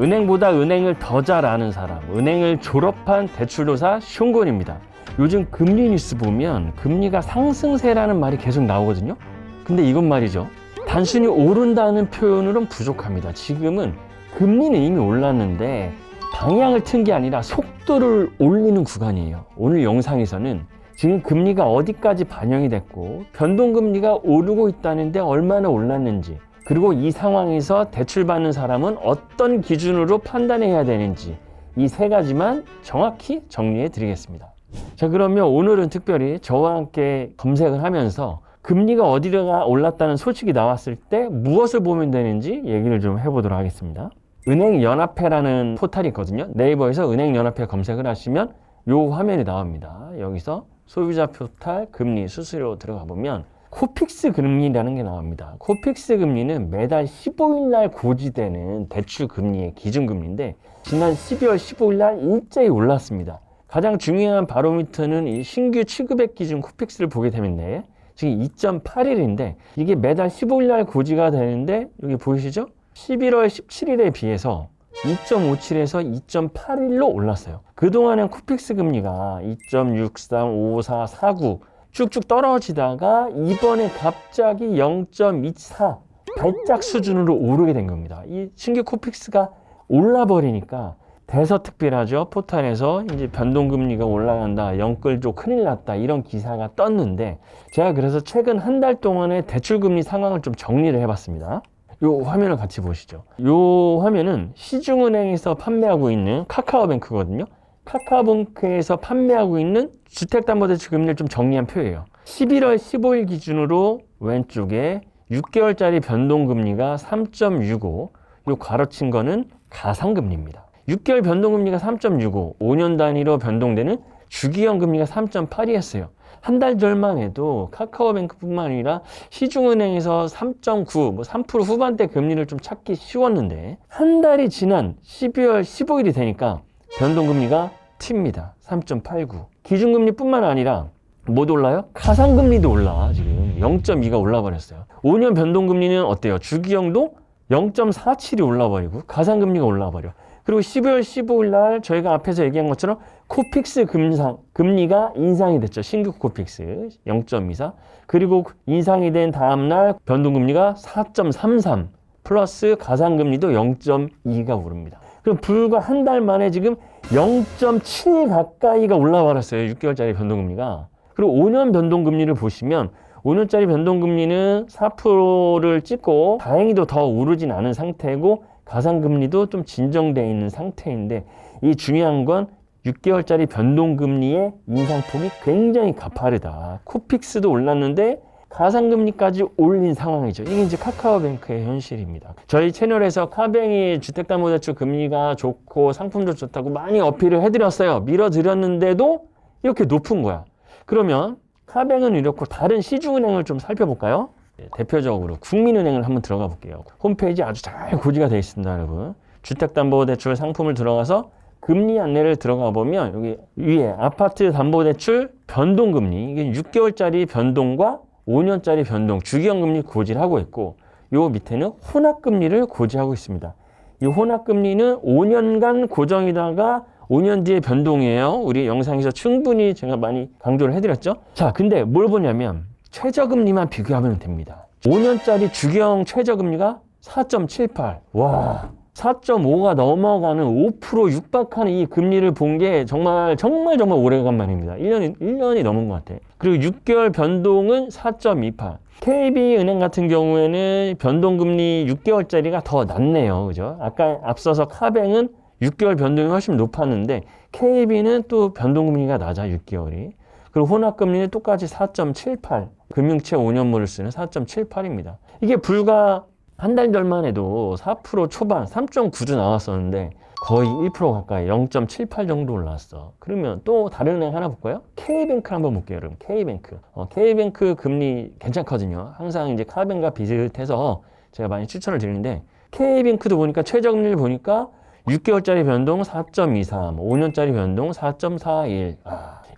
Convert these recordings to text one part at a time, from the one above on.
은행보다 은행을 더 잘 아는 사람, 은행을 졸업한 대출도사 숑군입니다. 요즘 금리 뉴스 보면 금리가 상승세라는 말이 계속 나오거든요. 근데 이건 말이죠, 단순히 오른다는 표현으로는 부족합니다. 지금은 금리는 이미 올랐는데 방향을 튼 게 아니라 속도를 올리는 구간이에요. 오늘 영상에서는 지금 금리가 어디까지 반영이 됐고 변동금리가 오르고 있다는데 얼마나 올랐는지, 그리고 이 상황에서 대출받는 사람은 어떤 기준으로 판단해야 되는지, 이 세 가지만 정확히 정리해 드리겠습니다. 자, 그러면 오늘은 특별히 저와 함께 검색을 하면서 금리가 어디가 올랐다는 소식이 나왔을 때 무엇을 보면 되는지 얘기를 좀 해보도록 하겠습니다. 은행연합회라는 포탈이 있거든요. 네이버에서 은행연합회 검색을 하시면 요 화면이 나옵니다. 여기서 소비자 포탈 금리 수수료 들어가 보면 코픽스 금리라는 게 나옵니다. 코픽스 금리는 매달 15일 날 고지되는 대출 금리의 기준금리인데 지난 12월 15일 날 일제히 올랐습니다. 가장 중요한 바로미터는 이 신규 취급액 기준 코픽스를 보게 되는데 지금 2.81인데 이게 매달 15일 날 고지가 되는데 여기 보이시죠? 11월 17일에 비해서 2.57에서 2.81로 올랐어요. 그동안은 코픽스 금리가 2.63, 54, 49 쭉쭉 떨어지다가 이번에 갑자기 0.24 발작 수준으로 오르게 된 겁니다. 이 신규 코픽스가 올라버리니까 대서특필하죠. 포탈에서 이제 변동금리가 올라간다, 영끌죠, 큰일 났다, 이런 기사가 떴는데 제가 그래서 최근 한 달 동안의 대출금리 상황을 좀 정리를 해봤습니다. 요 화면을 같이 보시죠. 요 화면은 시중은행에서 판매하고 있는 카카오뱅크거든요. 카카오뱅크에서 판매하고 있는 주택담보대출 금리를 좀 정리한 표예요. 11월 15일 기준으로 왼쪽에 6개월짜리 변동금리가 3.65, 요 가로친 거는 가상금리입니다. 6개월 변동금리가 3.65, 5년 단위로 변동되는 주기형 금리가 3.8이었어요. 한 달 전만 해도 카카오뱅크뿐만 아니라 시중은행에서 3.9, 3% 후반대 금리를 좀 찾기 쉬웠는데 한 달이 지난 12월 15일이 되니까 변동금리가 튑니다. 3.89. 기준금리뿐만 아니라 뭐 올라요? 가상금리도 올라. 지금 0.2가 올라버렸어요. 5년 변동금리는 어때요? 주기형도 0.47이 올라버리고 가상금리가 올라버려. 그리고 12월 15일 날 저희가 앞에서 얘기한 것처럼 코픽스 금리가 인상이 됐죠. 신규 코픽스 0.24. 그리고 인상이 된 다음날 변동금리가 4.33 플러스 가상금리도 0.2가 오릅니다. 그럼 불과 한 달 만에 지금 0.7 가까이가 올라버렸어요. 6개월짜리 변동금리가. 그리고 5년 변동금리를 보시면 5년짜리 변동금리는 4%를 찍고 다행히도 더 오르진 않은 상태고 가상금리도 좀 진정되어 있는 상태인데 이 중요한 건 6개월짜리 변동금리의 인상폭이 굉장히 가파르다. 코픽스도 올랐는데 가상금리까지 올린 상황이죠. 이게 이제 카카오뱅크의 현실입니다. 저희 채널에서 카뱅이 주택담보대출 금리가 좋고 상품도 좋다고 많이 어필을 해드렸어요. 밀어드렸는데도 이렇게 높은 거야. 그러면 카뱅은 이렇고 다른 시중은행을 좀 살펴볼까요? 대표적으로 국민은행을 한번 들어가 볼게요. 홈페이지 아주 잘 고지가 되어 있습니다, 여러분. 주택담보대출 상품을 들어가서 금리 안내를 들어가 보면 여기 위에 아파트 담보대출 변동금리, 이게 6개월짜리 변동과 5년짜리 변동, 주기형 금리 고지를 하고 있고 요 밑에는 혼합금리를 고지하고 있습니다. 이 혼합금리는 5년간 고정이다가 5년 뒤에 변동이에요. 우리 영상에서 충분히 제가 많이 강조를 해드렸죠. 자, 근데 뭘 보냐면 최저금리만 비교하면 됩니다. 5년짜리 주기형 최저금리가 4.78. 와, 4.5가 넘어가는 5% 육박하는 이 금리를 본 게 정말 오래간만입니다. 1년이 넘은 것 같아. 그리고 6개월 변동은 4.28. KB은행 같은 경우에는 변동금리 6개월짜리가 더 낮네요. 그죠? 아까 앞서서 카뱅은 6개월 변동이 훨씬 높았는데 KB는 또 변동금리가 낮아, 6개월이. 그리고 혼합금리는 똑같이 4.78. 금융채 5년물을 쓰는 4.78입니다. 이게 불과 한 달 전만 해도 4% 초반 3.9도 나왔었는데 거의 1% 가까이 0.78 정도 올랐어. 그러면 또 다른 은행 하나 볼까요? K뱅크 한번 볼게요, 여러분. K뱅크. K뱅크 금리 괜찮거든요. 항상 이제 카뱅과 비슷해서 제가 많이 추천을 드리는데 K뱅크도 보니까 최저금리를 보니까 6개월짜리 변동 4.23, 5년짜리 변동 4.41.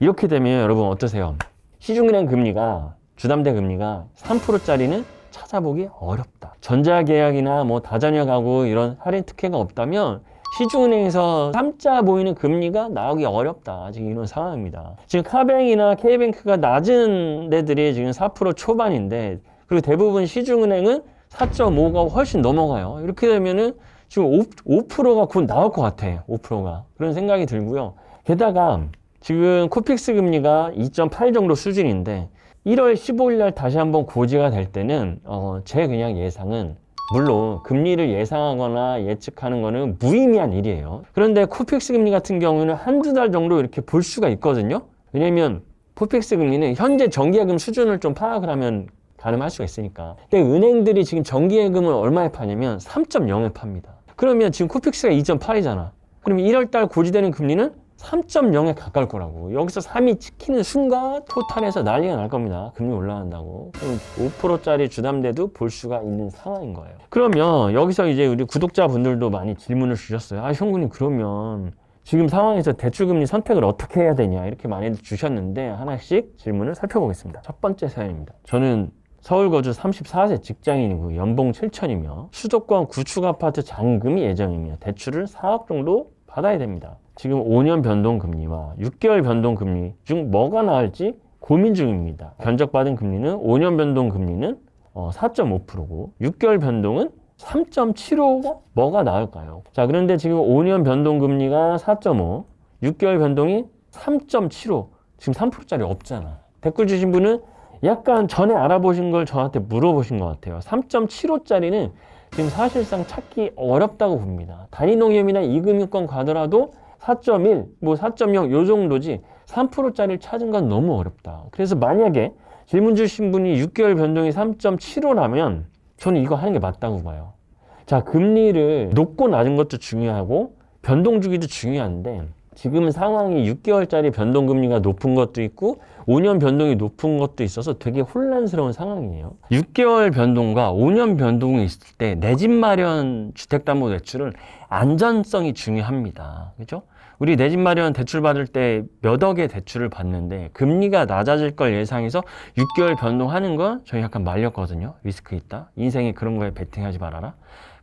이렇게 되면 여러분 어떠세요? 시중은행 금리가, 주담대 금리가 3%짜리는 찾아보기 어렵다. 전자계약이나 뭐 다자녀 가구 이런 할인 특혜가 없다면 시중은행에서 3자 보이는 금리가 나오기 어렵다. 지금 이런 상황입니다. 지금 카뱅이나 K뱅크가 낮은 데들이 지금 4% 초반인데, 그리고 대부분 시중은행은 4.5가 훨씬 넘어가요. 이렇게 되면은 지금 5%가 곧 나올 것 같아. 5%가. 그런 생각이 들고요. 게다가 지금 코픽스 금리가 2.8 정도 수준인데 1월 15일 날 다시 한번 고지가 될 때는 제 그냥 예상은, 물론 금리를 예상하거나 예측하는 거는 무의미한 일이에요. 그런데 코픽스 금리 같은 경우는 한두 달 정도 이렇게 볼 수가 있거든요. 왜냐면 코픽스 금리는 현재 정기예금 수준을 좀 파악을 하면 가늠할 수가 있으니까. 근데 은행들이 지금 정기예금을 얼마에 파냐면 3.0에 팝니다. 그러면 지금 코픽스가 2.8이잖아. 그러면 1월 달 고지되는 금리는 3.0에 가까울 거라고. 여기서 3이 찍히는 순간 토탈에서 난리가 날 겁니다. 금리 올라간다고. 5%짜리 주담대도 볼 수가 있는 상황인 거예요. 그러면 여기서 이제 우리 구독자분들도 많이 질문을 주셨어요. 아, 형구님, 그러면 지금 상황에서 대출금리 선택을 어떻게 해야 되냐, 이렇게 많이 주셨는데 하나씩 질문을 살펴보겠습니다. 첫 번째 사연입니다. 저는 서울 거주 34세 직장인이고 연봉 7천이며 수도권 구축 아파트 잔금이 예정이며 대출을 4억 정도 받아야 됩니다. 지금 5년 변동금리와 6개월 변동금리 중 뭐가 나을지 고민 중입니다. 견적받은 금리는 5년 변동금리는 4.5%고 6개월 변동은 3.75가 뭐가 나을까요? 자, 그런데 지금 5년 변동금리가 4.5, 6개월 변동이 3.75, 지금 3%짜리 없잖아. 댓글 주신 분은 약간 전에 알아보신 걸 저한테 물어보신 것 같아요. 3.75짜리는 지금 사실상 찾기 어렵다고 봅니다. 단위농협이나 이금융권 가더라도 4.1, 뭐 4.0 요 정도지 3%짜리를 찾은 건 너무 어렵다. 그래서 만약에 질문 주신 분이 6개월 변동이 3.75라면 저는 이거 하는 게 맞다고 봐요. 자, 금리를 높고 낮은 것도 중요하고 변동 주기도 중요한데 지금 상황이 6개월짜리 변동금리가 높은 것도 있고 5년 변동이 높은 것도 있어서 되게 혼란스러운 상황이에요. 6개월 변동과 5년 변동이 있을 때 내 집 마련 주택담보대출은 안전성이 중요합니다. 그렇죠? 우리 내 집 마련 대출 받을 때 몇 억의 대출을 받는데 금리가 낮아질 걸 예상해서 6개월 변동하는 건 저희 약간 말렸거든요. 리스크 있다. 인생에 그런 거에 베팅하지 말아라.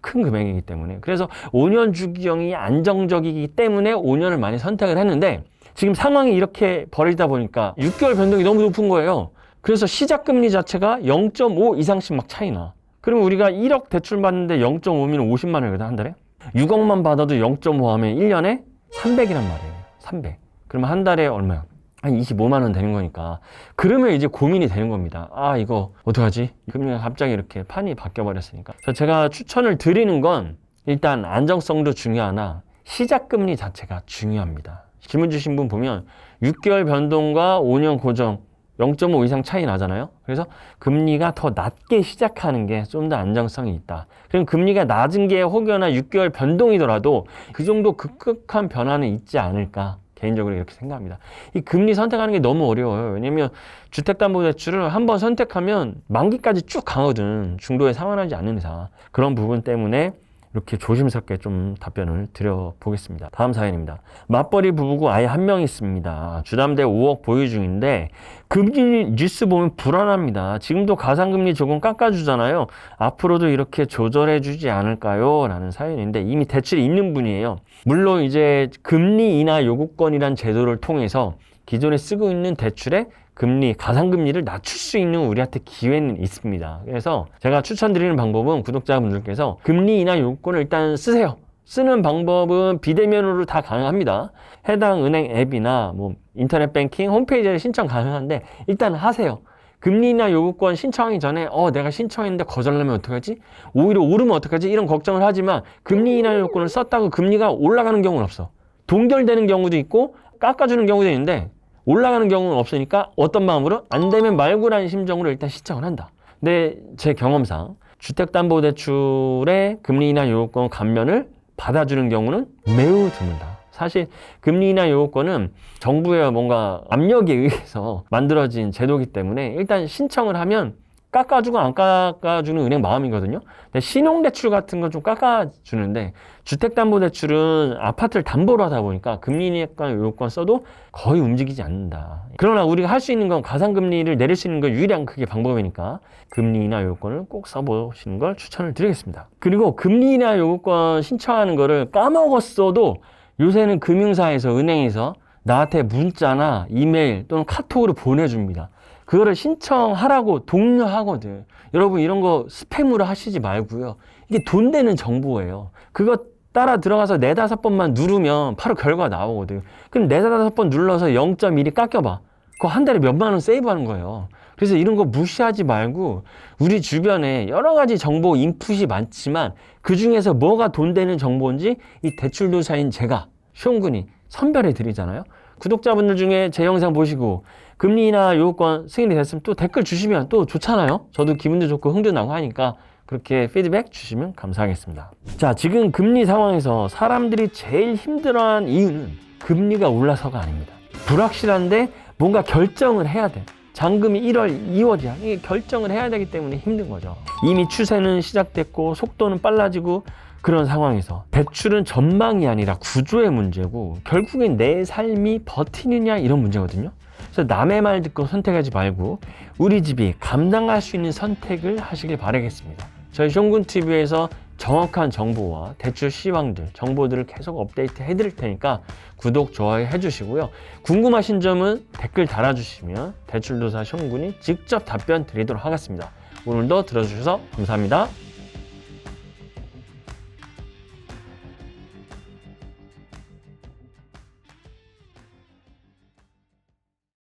큰 금액이기 때문에. 그래서 5년 주기형이 안정적이기 때문에 5년을 많이 선택을 했는데 지금 상황이 이렇게 벌어지다 보니까 6개월 변동이 너무 높은 거예요. 그래서 시작 금리 자체가 0.5 이상씩 막 차이 나. 그러면 우리가 1억 대출 받는데 0.5면 50만 원이거든, 한 달에. 6억만 받아도 0.5 하면 1년에 300이란 말이에요. 300. 그러면 한 달에 얼마야? 한 25만 원 되는 거니까. 그러면 이제 고민이 되는 겁니다. 아, 이거 어떡하지? 금리가 갑자기 이렇게 판이 바뀌어 버렸으니까. 그래서 제가 추천을 드리는 건 일단 안정성도 중요하나 시작 금리 자체가 중요합니다. 질문 주신 분 보면 6개월 변동과 5년 고정 0.5 이상 차이 나잖아요. 그래서 금리가 더 낮게 시작하는 게 좀 더 안정성이 있다. 그럼 금리가 낮은 게 혹여나 6개월 변동이더라도 그 정도 급격한 변화는 있지 않을까. 개인적으로 이렇게 생각합니다. 이 금리 선택하는 게 너무 어려워요. 왜냐면 주택담보대출을 한번 선택하면 만기까지 쭉 가거든. 중도에 상환하지 않는 이상. 그런 부분 때문에 이렇게 조심스럽게 좀 답변을 드려보겠습니다. 다음 사연입니다. 맞벌이 부부고 아이 한 명 있습니다. 주담대 5억 보유 중인데 금리 뉴스 보면 불안합니다. 지금도 가상금리 조금 깎아주잖아요. 앞으로도 이렇게 조절해주지 않을까요? 라는 사연인데 이미 대출이 있는 분이에요. 물론 이제 금리 인하 요구권이란 제도를 통해서 기존에 쓰고 있는 대출에 금리, 가상금리를 낮출 수 있는 우리한테 기회는 있습니다. 그래서 제가 추천드리는 방법은 구독자분들께서 금리 인하 요건을 일단 쓰세요. 쓰는 방법은 비대면으로 다 가능합니다. 해당 은행 앱이나 뭐 인터넷 뱅킹 홈페이지에 신청 가능한데 일단 하세요. 금리 인하 요구권 신청하기 전에 내가 신청했는데 거절하면 어떡하지? 오히려 오르면 어떡하지? 이런 걱정을 하지만 금리 인하 요구권을 썼다고 금리가 올라가는 경우는 없어. 동결되는 경우도 있고 깎아주는 경우도 있는데 올라가는 경우는 없으니까 어떤 마음으로 안 되면 말고라는 심정으로 일단 신청을 한다. 근데 제 경험상 주택담보대출의 금리 인하 요구권 감면을 받아주는 경우는 매우 드물다. 사실 금리 인하 요구권은 정부의 뭔가 압력에 의해서 만들어진 제도이기 때문에 일단 신청을 하면 깎아주고 안 깎아주는 은행 마음이거든요. 근데 신용대출 같은 건 좀 깎아주는데 주택담보대출은 아파트를 담보로 하다 보니까 금리니까 요건 써도 거의 움직이지 않는다. 그러나 우리가 할 수 있는 건 가상금리를 내릴 수 있는 건 유일한 그게 방법이니까 금리나 요건을 꼭 써보시는 걸 추천을 드리겠습니다. 그리고 금리나 요건 신청하는 거를 까먹었어도 요새는 금융사에서 은행에서 나한테 문자나 이메일 또는 카톡으로 보내줍니다. 그거를 신청하라고 독려하거든. 여러분 이런 거 스팸으로 하시지 말고요. 이게 돈 되는 정보예요. 그거 따라 들어가서 4-5번만 누르면 바로 결과가 나오거든. 그럼 4-5번 눌러서 0.1이 깎여봐. 그거 한 달에 몇만 원 세이브하는 거예요. 그래서 이런 거 무시하지 말고 우리 주변에 여러 가지 정보 인풋이 많지만 그 중에서 뭐가 돈 되는 정보인지 이 대출도사인 제가 시험군이 선별해 드리잖아요. 구독자분들 중에 제 영상 보시고 금리나 요건 승인이 됐으면 또 댓글 주시면 또 좋잖아요. 저도 기분도 좋고 흥도 나고 하니까 그렇게 피드백 주시면 감사하겠습니다. 자, 지금 금리 상황에서 사람들이 제일 힘들어하는 이유는 금리가 올라서가 아닙니다. 불확실한데 뭔가 결정을 해야 돼. 잔금이 1월, 2월이야. 이게 결정을 해야 되기 때문에 힘든 거죠. 이미 추세는 시작됐고 속도는 빨라지고 그런 상황에서 대출은 전망이 아니라 구조의 문제고 결국엔 내 삶이 버티느냐 이런 문제거든요. 그래서 남의 말 듣고 선택하지 말고 우리 집이 감당할 수 있는 선택을 하시길 바라겠습니다. 저희 숑군TV에서 정확한 정보와 대출 시황들, 정보들을 계속 업데이트 해드릴 테니까 구독, 좋아요 해주시고요. 궁금하신 점은 댓글 달아주시면 대출도사 숑군이 직접 답변 드리도록 하겠습니다. 오늘도 들어주셔서 감사합니다.